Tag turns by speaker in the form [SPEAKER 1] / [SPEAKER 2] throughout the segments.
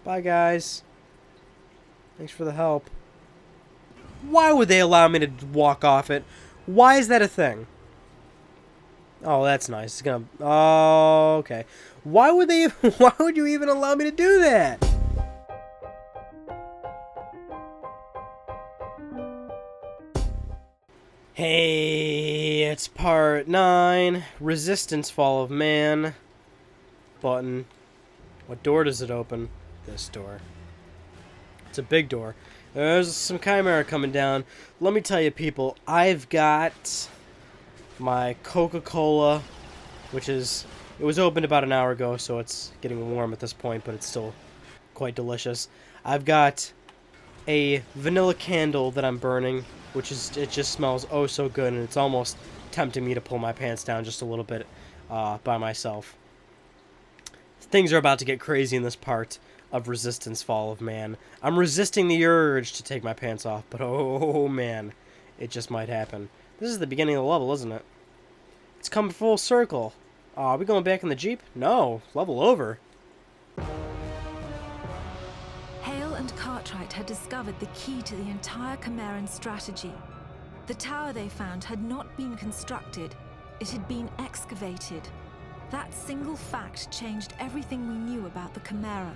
[SPEAKER 1] Bye, guys. Thanks for the help. Why would they allow me to walk off it? Why is that a thing? Oh, that's nice. It's gonna... Oh, okay. Why would they... Why would you even allow me to do that? Hey, it's part 9. Resistance Fall of Man. Button. What door does it open? This door. It's a big door. There's some Chimera coming down. Let me tell you, people, I've got my Coca-Cola, which is... It was opened about an hour ago, so it's getting warm at this point, but it's still quite delicious. I've got a vanilla candle that I'm burning, which is... It just smells oh so good, and it's almost tempting me to pull my pants down just a little bit by myself. Things are about to get crazy in this part of Resistance Fall of Man. I'm resisting the urge to take my pants off, but oh man, it just might happen. This is the beginning of the level, isn't it? It's come full circle. Are we going back in the Jeep? No, level over.
[SPEAKER 2] Hale and Cartwright had discovered the key to the entire Chimeran strategy. The tower they found had not been constructed, it had been excavated. That single fact changed everything we knew about the Chimera.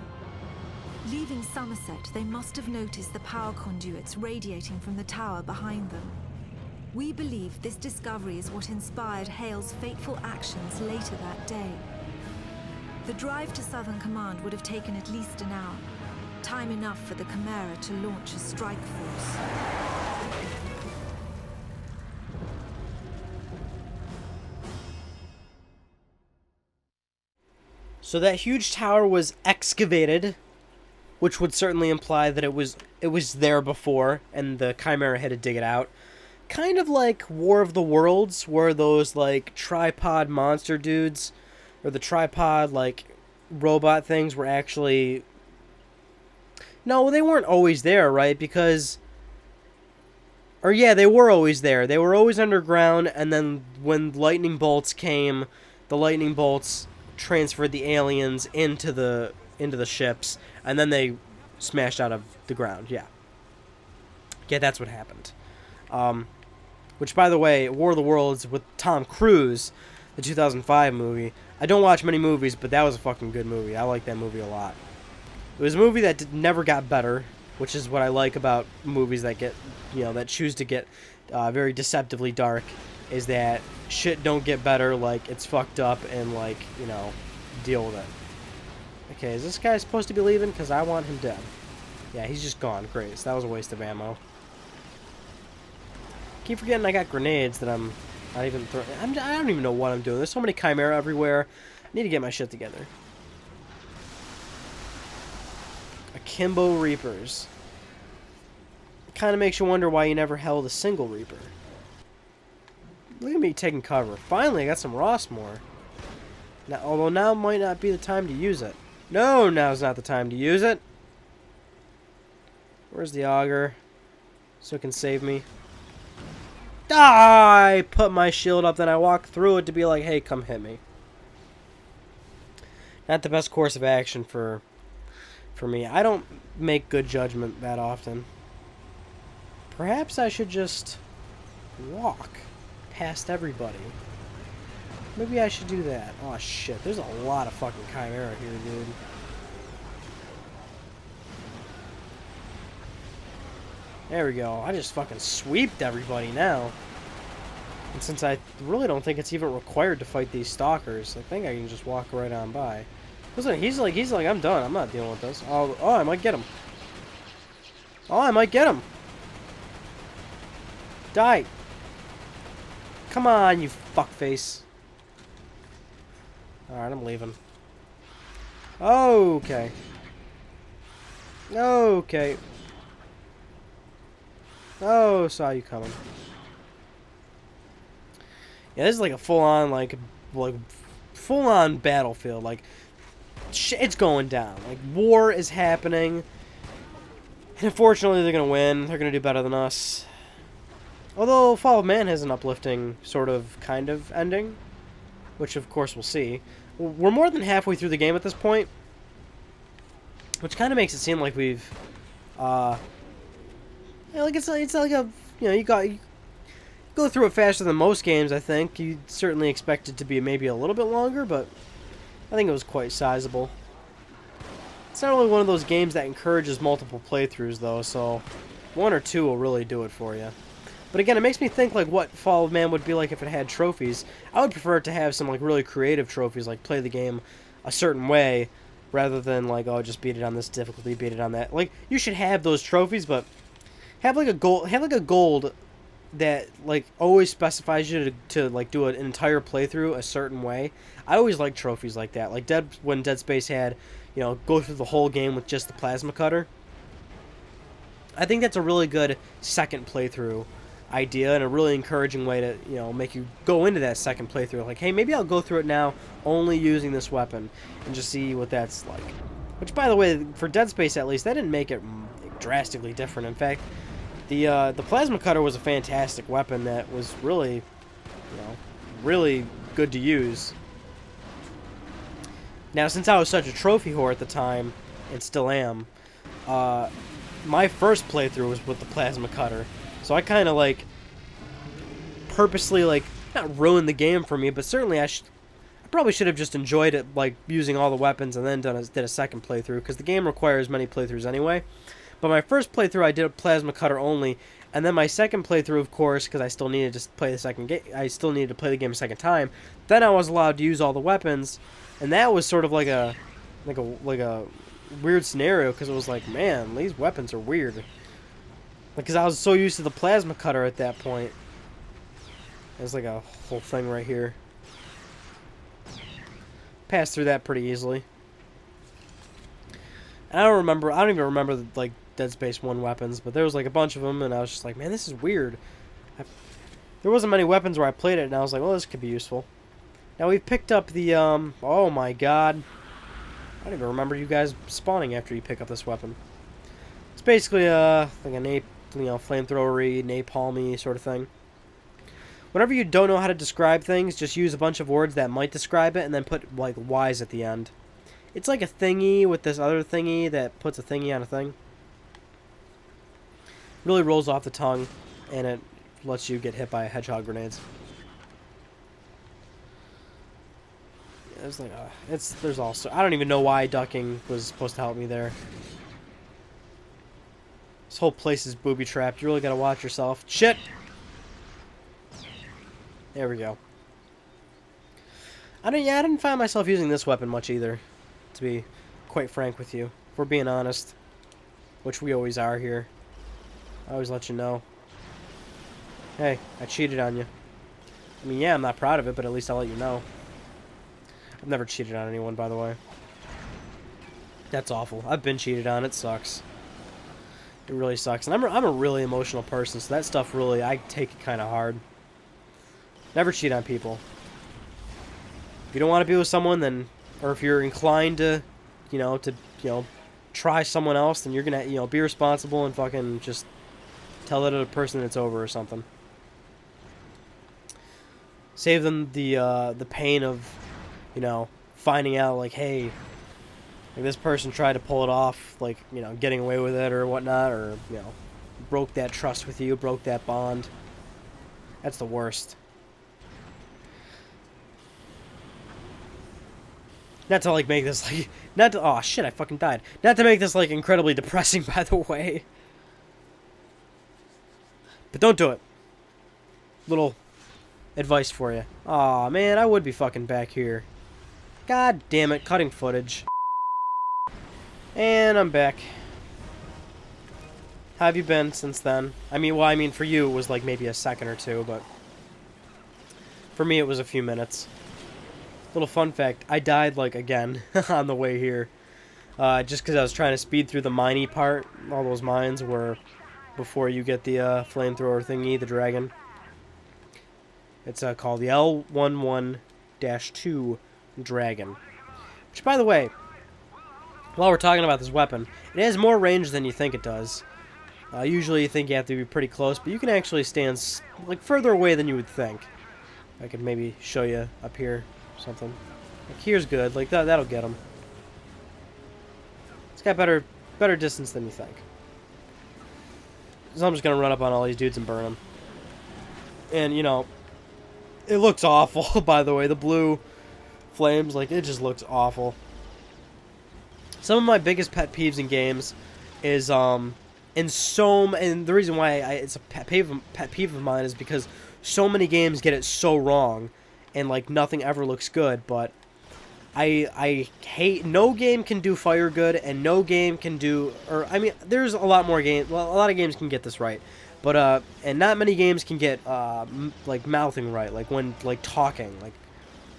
[SPEAKER 2] Leaving Somerset, they must have noticed the power conduits radiating from the tower behind them. We believe this discovery is what inspired Hale's fateful actions later that day. The drive to Southern Command would have taken at least an hour, time enough for the Chimera to launch a strike force.
[SPEAKER 1] So that huge tower was excavated, which would certainly imply that it was there before, and the Chimera had to dig it out. Kind of like War of the Worlds, where those, like, tripod monster dudes, or the tripod, like, robot things were actually... No, they weren't always there, right? Because... Or yeah, they were always there. They were always underground, and then when lightning bolts came, the lightning bolts transferred the aliens into the ships, and then they smashed out of the ground. Yeah, that's what happened. Which, by the way, War of the Worlds with Tom Cruise, the 2005 movie. I don't watch many movies, but that was a fucking good movie. I like that movie a lot. It was a movie that never got better, which is what I like about movies that get, that choose to get very deceptively dark, is that shit don't get better, like, it's fucked up, and, like, deal with it. Okay, is this guy supposed to be leaving? Because I want him dead. Yeah, he's just gone. Great, so that was a waste of ammo. Keep forgetting I got grenades that I'm not even throwing. I don't even know what I'm doing. There's so many Chimera everywhere. I need to get my shit together. Akimbo Reapers. It kind of makes you wonder why you never held a single Reaper. Look at me taking cover. Finally, I got some Rossmore. Now, although now might not be the time to use it. No, now's not the time to use it. Where's the auger? So it can save me. I put my shield up, then I walk through it to be like, hey, come hit me. Not the best course of action for me. I don't make good judgment that often. Perhaps I should just walk past everybody. Maybe I should do that. Oh shit, there's a lot of fucking Chimera here, dude. There we go. I just fucking sweeped everybody now. And since I really don't think it's even required to fight these stalkers, I think I can just walk right on by. Listen, he's like, I'm done. I'm not dealing with this. Oh, I might get him. Oh, I might get him. Die. Come on, you fuckface. Alright, I'm leaving. Okay. Okay. Oh, saw you coming. Yeah, this is like a full-on, like full-on battlefield. Like, it's going down. Like, war is happening. And unfortunately, they're gonna win. They're gonna do better than us. Although, Fall of Man has an uplifting, sort of, kind of ending. Which, of course, we'll see. We're more than halfway through the game at this point. which kind of makes it seem like we've, uh, like it's like a, you go through it faster than most games. I think you certainly expect it to be maybe a little bit longer, but I think it was quite sizable. It's not really one of those games that encourages multiple playthroughs, though, so one or two will really do it for you. But again, it makes me think like what Fall of Man would be like if it had trophies. I would prefer it to have some like really creative trophies, like play the game a certain way, rather than like, oh, just beat it on this difficulty, beat it on that. Like, you should have those trophies, but have like a gold that like always specifies you to like do an entire playthrough a certain way. I always like trophies like that. Like when Dead Space had, go through the whole game with just the plasma cutter. I think that's a really good second playthrough idea and a really encouraging way to, make you go into that second playthrough. Like, hey, maybe I'll go through it now only using this weapon and just see what that's like. Which, by the way, for Dead Space at least, that didn't make it drastically different. In fact, the plasma cutter was a fantastic weapon that was really, really good to use. Now, since I was such a trophy whore at the time, and still am, my first playthrough was with the plasma cutter. So I kind of, like, purposely, like, not ruined the game for me, but certainly I probably should have just enjoyed it, like, using all the weapons and then did a second playthrough, because the game requires many playthroughs anyway. But my first playthrough, I did a plasma cutter only, and then my second playthrough, of course, because I still needed to play the second game, I still needed to play the game a second time. Then I was allowed to use all the weapons, and that was sort of like a weird scenario, because it was like, man, these weapons are weird. Because I was so used to the plasma cutter at that point. There's like a whole thing right here. Passed through that pretty easily. And I don't even remember like Dead Space 1 weapons, but there was like a bunch of them, and I was just like, man, this is weird. There wasn't many weapons where I played it, and I was like, well, this could be useful. Now we've picked up the, oh my god. I don't even remember you guys spawning after you pick up this weapon. It's basically, like a flamethrower-y, napalm-y sort of thing. Whenever you don't know how to describe things, just use a bunch of words that might describe it, and then put, like, Y's at the end. It's like a thingy with this other thingy that puts a thingy on a thing. Really rolls off the tongue, and it lets you get hit by hedgehog grenades. It's like, there's also, I don't even know why ducking was supposed to help me there. This whole place is booby-trapped. You really gotta watch yourself. Shit! There we go. I didn't find myself using this weapon much either, to be quite frank with you. If we're being honest. Which we always are here. I always let you know. Hey, I cheated on you. I mean, yeah, I'm not proud of it, but at least I'll let you know. I've never cheated on anyone, by the way. That's awful. I've been cheated on. It sucks. It really sucks. And I'm a really emotional person, so that stuff really, I take it kind of hard. Never cheat on people. If you don't want to be with someone, then, or if you're inclined to, try someone else, then you're gonna, be responsible and fucking just tell that other person it's over or something. Save them the pain of, finding out, like, hey, like this person tried to pull it off, like, getting away with it or whatnot, or, broke that trust with you, broke that bond. That's the worst. Not to, like, make this, like, oh, shit, I fucking died. Not to make this, like, incredibly depressing, by the way. But don't do it. Little advice for you. Aw, man, I would be fucking back here. God damn it, cutting footage. And I'm back. How have you been since then? I mean, for you it was like maybe a second or two, but for me it was a few minutes. Little fun fact, I died, like, again on the way here. Just because I was trying to speed through the miney part. All those mines were before you get the flamethrower thingy, the dragon. It's called the L11-2 Dragon. Which, by the way, while we're talking about this weapon, it has more range than you think it does. Usually you think you have to be pretty close, but you can actually stand, like, further away than you would think. I could maybe show you up here or something. Like, here's good. Like, that'll get him. It's got better distance than you think. So I'm just gonna run up on all these dudes and burn them. And, you know, it looks awful, by the way. The blue flames, like, it just looks awful. Some of my biggest pet peeves in games is, and the reason why it's a pet peeve of mine is because so many games get it so wrong, and, like, nothing ever looks good, but I hate, no game can do fire good, and no game can do, or, I mean, there's a lot more games, well, a lot of games can get this right, but, and not many games can get, like, mouthing right, like, when, like, talking,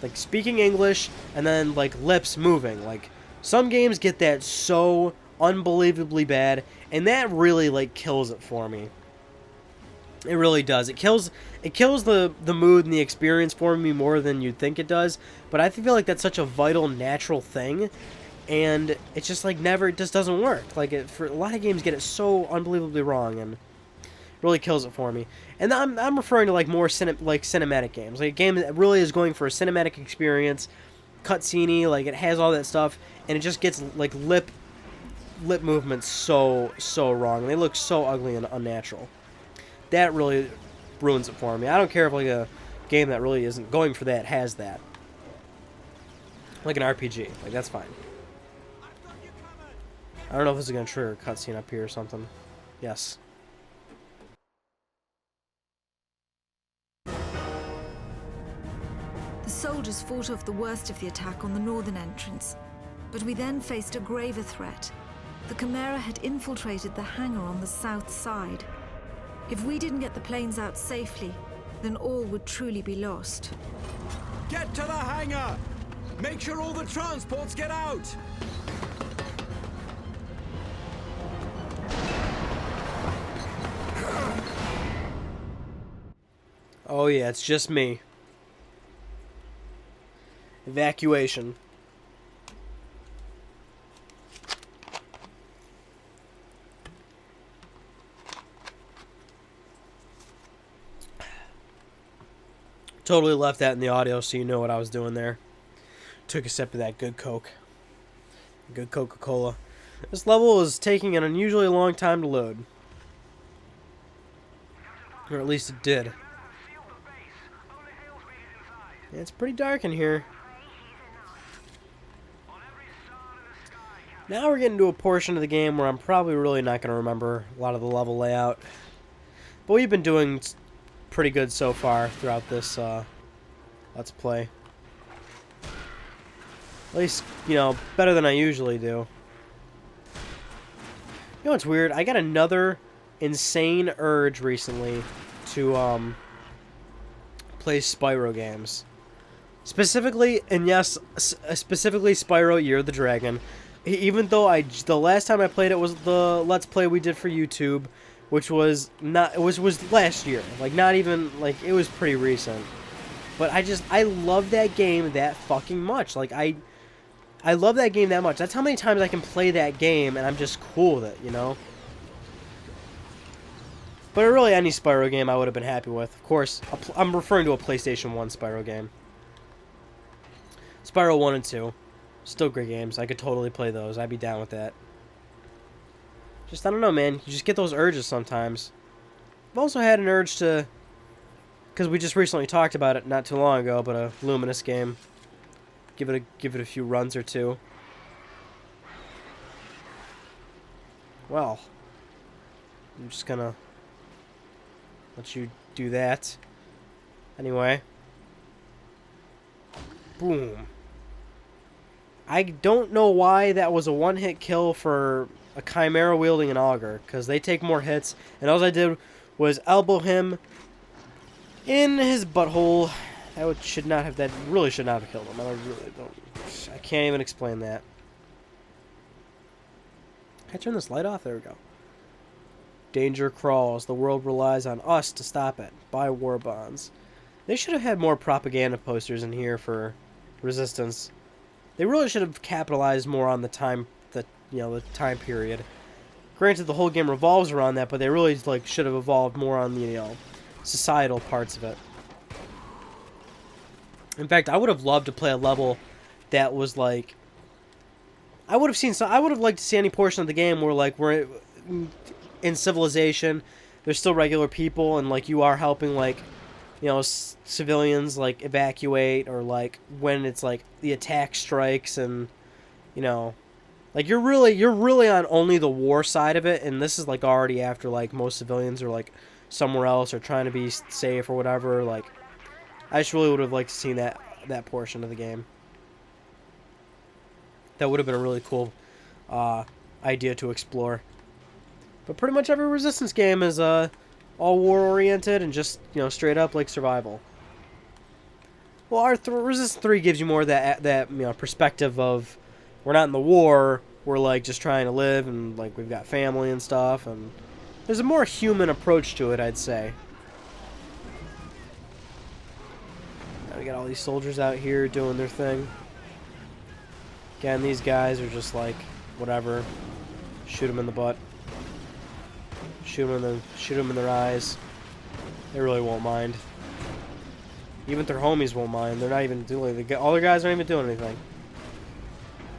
[SPEAKER 1] like, speaking English, and then, like, lips moving, like, some games get that so unbelievably bad, and that really, like, kills it for me. It really does. It kills the mood and the experience for me more than you'd think it does. But I feel like that's such a vital, natural thing, and it's just like it just doesn't work. Like for a lot of games, get it so unbelievably wrong, and it really kills it for me. And I'm referring to like more cinematic games, like a game that really is going for a cinematic experience, cutscene-y, like it has all that stuff, and it just gets like lip movements so wrong. And they look so ugly and unnatural. That really ruins it for me. I don't care if like a game that really isn't going for that has that. Like an RPG. Like, that's fine. I don't know if this is going to trigger a cutscene up here or something. Yes.
[SPEAKER 2] The soldiers fought off the worst of the attack on the northern entrance, but we then faced a graver threat. The Chimera had infiltrated the hangar on the south side. If we didn't get the planes out safely, then all would truly be lost.
[SPEAKER 3] Get to the hangar! Make sure all the transports get out!
[SPEAKER 1] Oh yeah, it's just me. Evacuation. Totally left that in the audio so you know what I was doing there. Took a sip of that good Coke. Good Coca-Cola. This level is taking an unusually long time to load. Or at least it did. Yeah, it's pretty dark in here. Now we're getting to a portion of the game where I'm probably really not going to remember a lot of the level layout. But we've been doing pretty good so far throughout this Let's Play. At least, you know, better than I usually do. You know what's weird? I got another insane urge recently to play Spyro games. Specifically, and yes, specifically Spyro Year of the Dragon. Even though the last time I played it was the Let's Play we did for YouTube, which was not, it was last year. Like, not even, like, it was pretty recent. But I love that game that fucking much. Like, I love that game that much. That's how many times I can play that game and I'm just cool with it, you know? But really, any Spyro game I would have been happy with. Of course, I'm referring to a PlayStation 1 Spyro game. Spyro 1 and 2. Still great games. I could totally play those. I'd be down with that. Just, I don't know, man. You just get those urges sometimes. I've also had an urge to... Because we just recently talked about it not too long ago, but a Luminous game. Give it a few runs or two. Well, I'm just gonna let you do that. Anyway. Boom. I don't know why that was a one-hit kill for a Chimera wielding an auger, because they take more hits, and all I did was elbow him in his butthole. That really should not have killed him. I can't even explain that. Can I turn this light off? There we go. Danger crawls. The world relies on us to stop it. Buy war bonds. They should have had more propaganda posters in here for Resistance. They really should have capitalized more on the time period. Granted, the whole game revolves around that, but they really should have evolved more on the societal parts of it. In fact, I would have loved to play a level that was like I would have seen some. I would have liked to see any portion of the game where like we're in civilization, there's still regular people, and like you are helping like, you know, civilians like evacuate, or like when it's like the attack strikes, and you know, like you're really on only the war side of it, and this is like already after like most civilians are like somewhere else or trying to be safe or whatever. Like I just really would have liked to see that portion of the game. That would have been a really cool idea to explore. But pretty much every Resistance game is all war-oriented and just, you know, straight up like survival. Well, Resistance 3 gives you more of that you know, perspective of we're not in the war, we're like just trying to live, and like we've got family and stuff, and there's a more human approach to it, I'd say. Now we got all these soldiers out here doing their thing. Again, these guys are just like, whatever. Shoot them in the butt. Shoot them in their eyes. They really won't mind. Even their homies won't mind. They're not even doing. All their guys aren't even doing anything.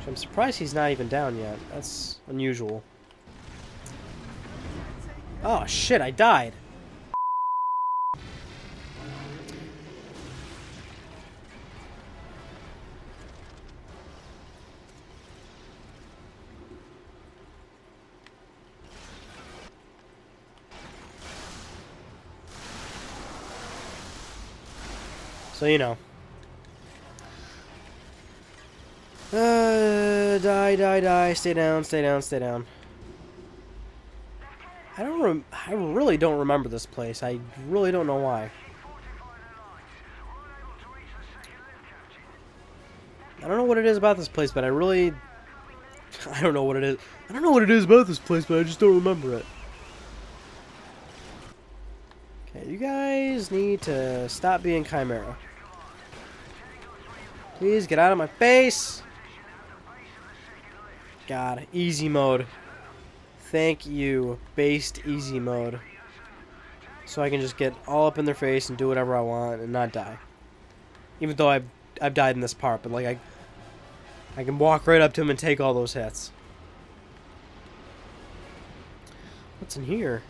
[SPEAKER 1] So I'm surprised he's not even down yet. That's unusual. Oh shit! I died. So, you know. Die. Stay down. I really don't remember this place. I really don't know why. I don't know what it is about this place, but I don't know what it is. I don't know what it is about this place, but I just don't remember it. Okay, you guys need to stop being Chimera. Please get out of my face. God, easy mode. Thank you, based easy mode. So I can just get all up in their face and do whatever I want and not die. Even though I've died in this part, but like I can walk right up to him and take all those hits. What's in here?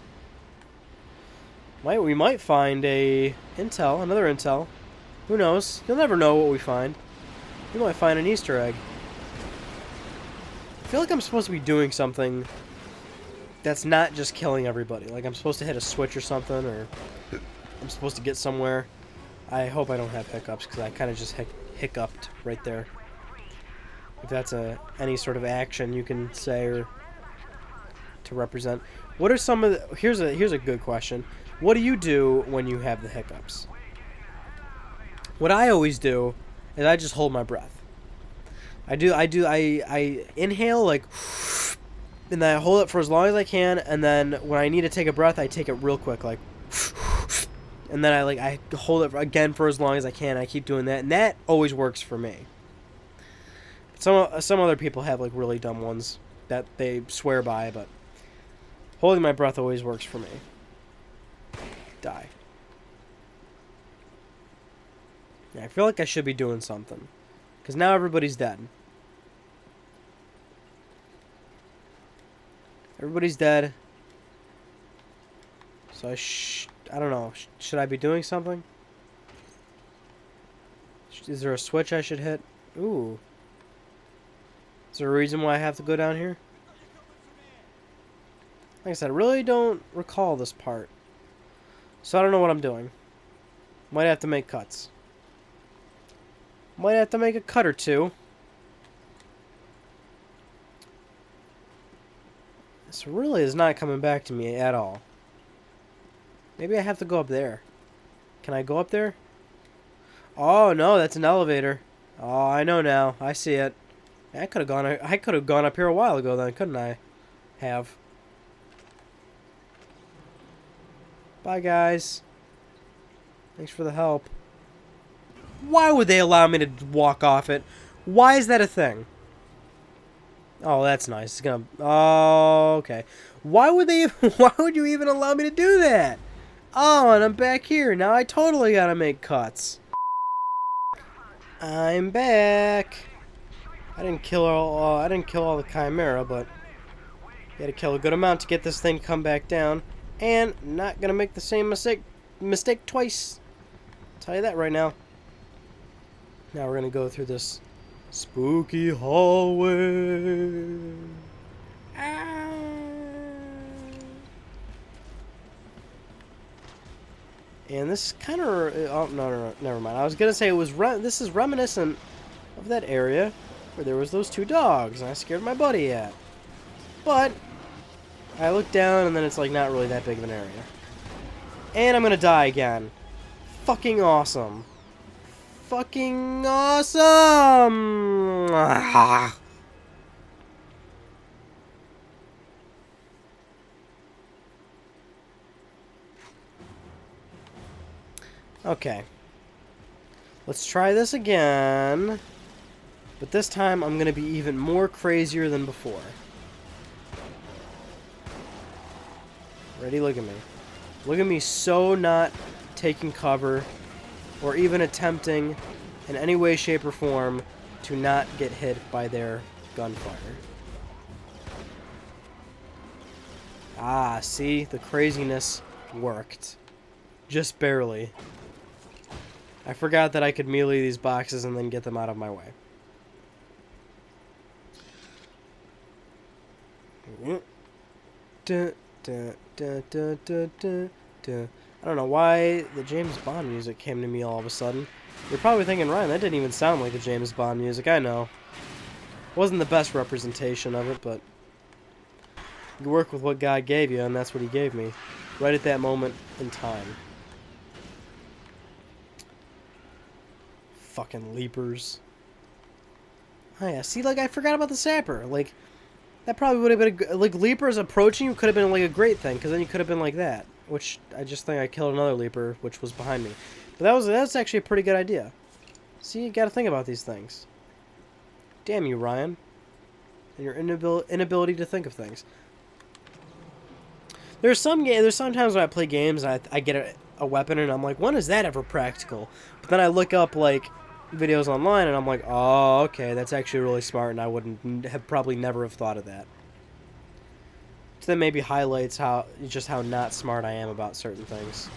[SPEAKER 1] We might find another intel. Who knows? You'll never know what we find. We might find an Easter egg. I feel like I'm supposed to be doing something that's not just killing everybody. Like I'm supposed to hit a switch or something, or I'm supposed to get somewhere. I hope I don't have hiccups, because I kind of just hiccuped right there. If that's any sort of action you can say or to represent. What are some of the... Here's a good question. What do you do when you have the hiccups? What I always do is I just hold my breath. I inhale like, and then I hold it for as long as I can, and then when I need to take a breath, I take it real quick, like, and then I hold it again for as long as I can. I keep doing that, and that always works for me. Some other people have like really dumb ones that they swear by, but holding my breath always works for me. Die. Yeah, I feel like I should be doing something, because now everybody's dead. Everybody's dead. So I don't know. Should I be doing something? Is there a switch I should hit? Ooh. Is there a reason why I have to go down here? Like I said, I really don't recall this part. So I don't know what I'm doing. Might have to make cuts. Might have to make a cut or two. This really is not coming back to me at all. Maybe I have to go up there. Can I go up there? Oh no, that's an elevator. Oh, I know now. I see it. I could have gone up here a while ago then, couldn't I? Have. Bye guys. Thanks for the help. Why would they allow me to walk off it? Why is that a thing? Oh, that's nice. It's gonna... Oh, okay. Why would you even allow me to do that? Oh, and I'm back here. Now I totally gotta make cuts. I'm back. I didn't kill all the Chimera, but you had to kill a good amount to get this thing to come back down. And not gonna make the same mistake twice. I'll tell you that right now. Now we're gonna go through this spooky hallway. Ah. And this kind of... Oh, no, never mind. I was gonna say this is reminiscent of that area where there was those two dogs and I scared my buddy at. But I looked down and then it's like not really that big of an area. And I'm gonna die again. Fucking awesome. Fucking awesome! Ah. Okay. Let's try this again. But this time I'm gonna be even more crazier than before. Ready? Look at me. Look at me so not taking cover or even attempting in any way, shape, or form to not get hit by their gunfire. Ah, see? The craziness worked. Just barely. I forgot that I could melee these boxes and then get them out of my way. I don't know why the James Bond music came to me all of a sudden. You're probably thinking, Ryan, that didn't even sound like the James Bond music. I know. Wasn't the best representation of it, but you work with what God gave you, and that's what he gave me. Right at that moment in time. Fucking leapers. Oh yeah, see, like, I forgot about the sapper. Like, that probably would have been, like, leapers approaching you could have been, like, a great thing, because then you could have been like that. Which, I just think I killed another leaper, which was behind me. But that's actually a pretty good idea. See, you gotta think about these things. Damn you, Ryan. And your inability to think of things. There's sometimes when I play games and I get a weapon and I'm like, when is that ever practical? But then I look up, like, videos online and I'm like, oh, okay, that's actually really smart and I wouldn't have probably never have thought of that. So that maybe highlights just how not smart I am about certain things.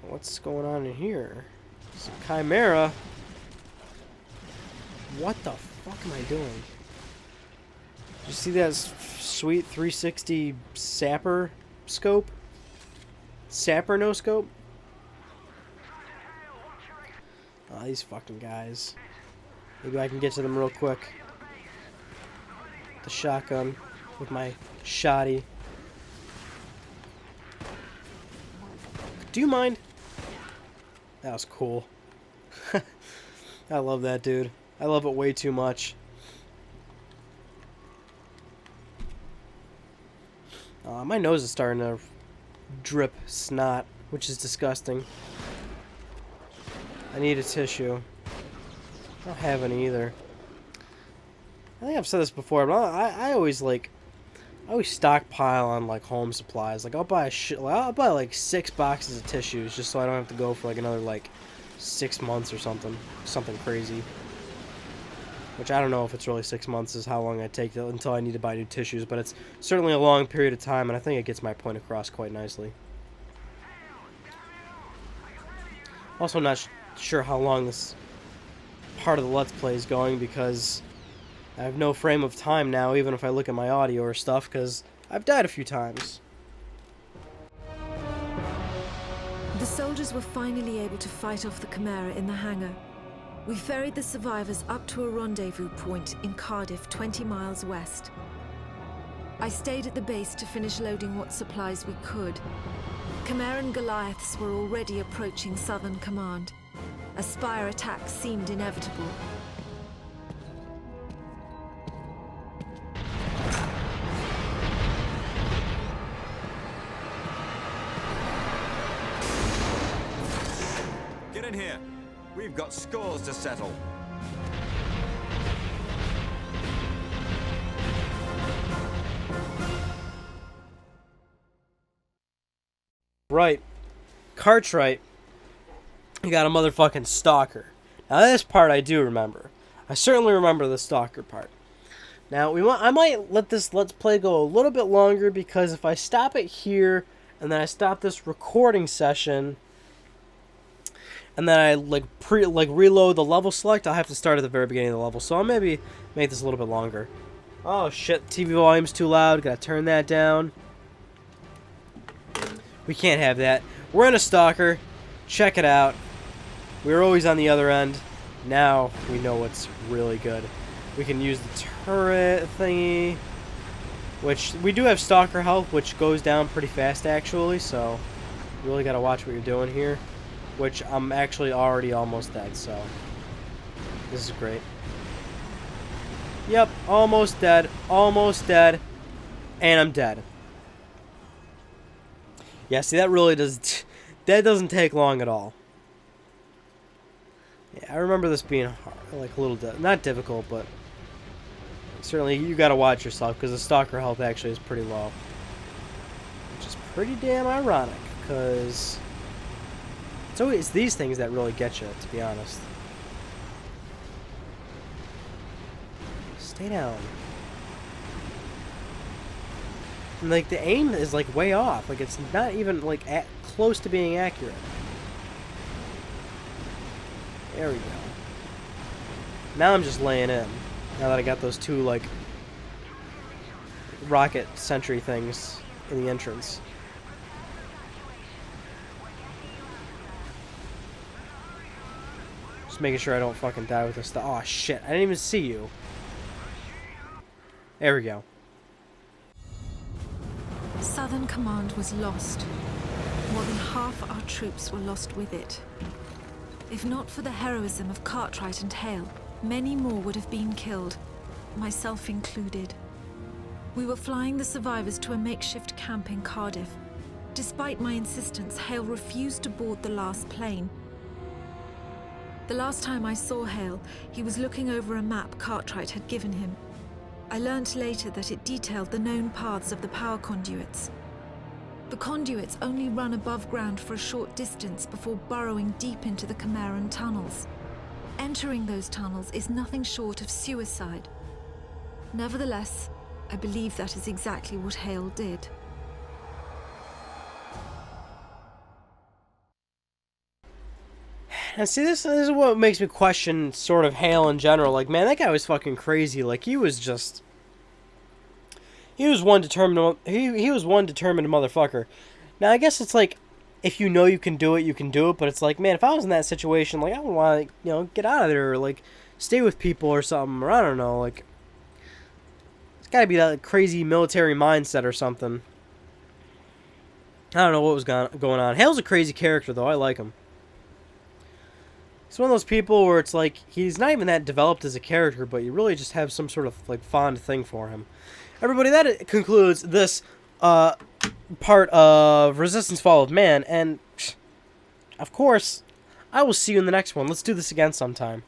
[SPEAKER 1] What's going on in here? Some Chimera. What the fuck am I doing? Did you see that sweet 360 sapper scope? Sapper no scope? Oh, these fucking guys. Maybe I can get to them real quick. The shotgun with my shotty. Do you mind? That was cool. I love that, dude. I love it way too much. My nose is starting to drip snot, which is disgusting. I need a tissue. I don't have any either. I think I've said this before, but I always stockpile on like home supplies. Like I'll buy like 6 boxes of tissues just so I don't have to go for like another like 6 months or something crazy. Which I don't know if it's really 6 months is how long I take until I need to buy new tissues, but it's certainly a long period of time, and I think it gets my point across quite nicely. Also not sure how long this part of the Let's Play is going, because I have no frame of time now, even if I look at my audio or stuff, because I've died a few times.
[SPEAKER 2] The soldiers were finally able to fight off the Chimera in the hangar. We ferried the survivors up to a rendezvous point in Cardiff, 20 miles west. I stayed at the base to finish loading what supplies we could. Chimeran Goliaths were already approaching Southern Command. A Spire attack seemed inevitable.
[SPEAKER 3] Get in here. We've got scores to settle.
[SPEAKER 1] Right. Cartwright, you got a motherfucking Stalker. Now this part I do remember. I certainly remember the Stalker part. Now I might let this Let's Play go a little bit longer, because if I stop it here and then I stop this recording session and then I reload the level select, I'll have to start at the very beginning of the level. So I'll maybe make this a little bit longer. Oh shit, TV volume's too loud. Gotta turn that down. We can't have that. We're in a Stalker. Check it out. We were always on the other end. Now we know what's really good. We can use the turret thingy, which we do have Stalker health, which goes down pretty fast actually, so you really gotta watch what you're doing here, which I'm actually already almost dead, so this is great. Yep, almost dead, and I'm dead. Yeah, see, that really that doesn't take long at all. Yeah, I remember this being hard, like a little, not difficult, but certainly you gotta watch yourself, because the Stalker health actually is pretty low. Which is pretty damn ironic, because it's always these things that really get you, to be honest. Stay down. And, like, the aim is, like, way off. Like, it's not even, like, close to being accurate. There we go. Now I'm just laying in. Now that I got those two, like, rocket sentry things in the entrance. Just making sure I don't fucking die with this stuff. Oh, shit. I didn't even see you. There we go.
[SPEAKER 2] Southern Command was lost. More than half our troops were lost with it. If not for the heroism of Cartwright and Hale, many more would have been killed, myself included. We were flying the survivors to a makeshift camp in Cardiff. Despite my insistence, Hale refused to board the last plane. The last time I saw Hale, he was looking over a map Cartwright had given him. I learned later that it detailed the known paths of the power conduits. The conduits only run above ground for a short distance before burrowing deep into the Chimeran tunnels. Entering those tunnels is nothing short of suicide. Nevertheless, I believe that is exactly what Hale did.
[SPEAKER 1] And see, this is what makes me question sort of Hale in general. Like, man, that guy was fucking crazy. Like, he was just... He was one determined... He was one determined motherfucker. Now, I guess it's like, if you know you can do it, you can do it. But it's like, man, if I was in that situation, like, I would want to, you know, get out of there. Or, like, stay with people or something. Or, I don't know, like... It's gotta be that crazy military mindset or something. I don't know what was going on. Hale's a crazy character, though. I like him. It's one of those people where it's like, he's not even that developed as a character, but you really just have some sort of, like, fond thing for him. Everybody, that concludes this part of Resistance Fall of Man, and, of course, I will see you in the next one. Let's do this again sometime.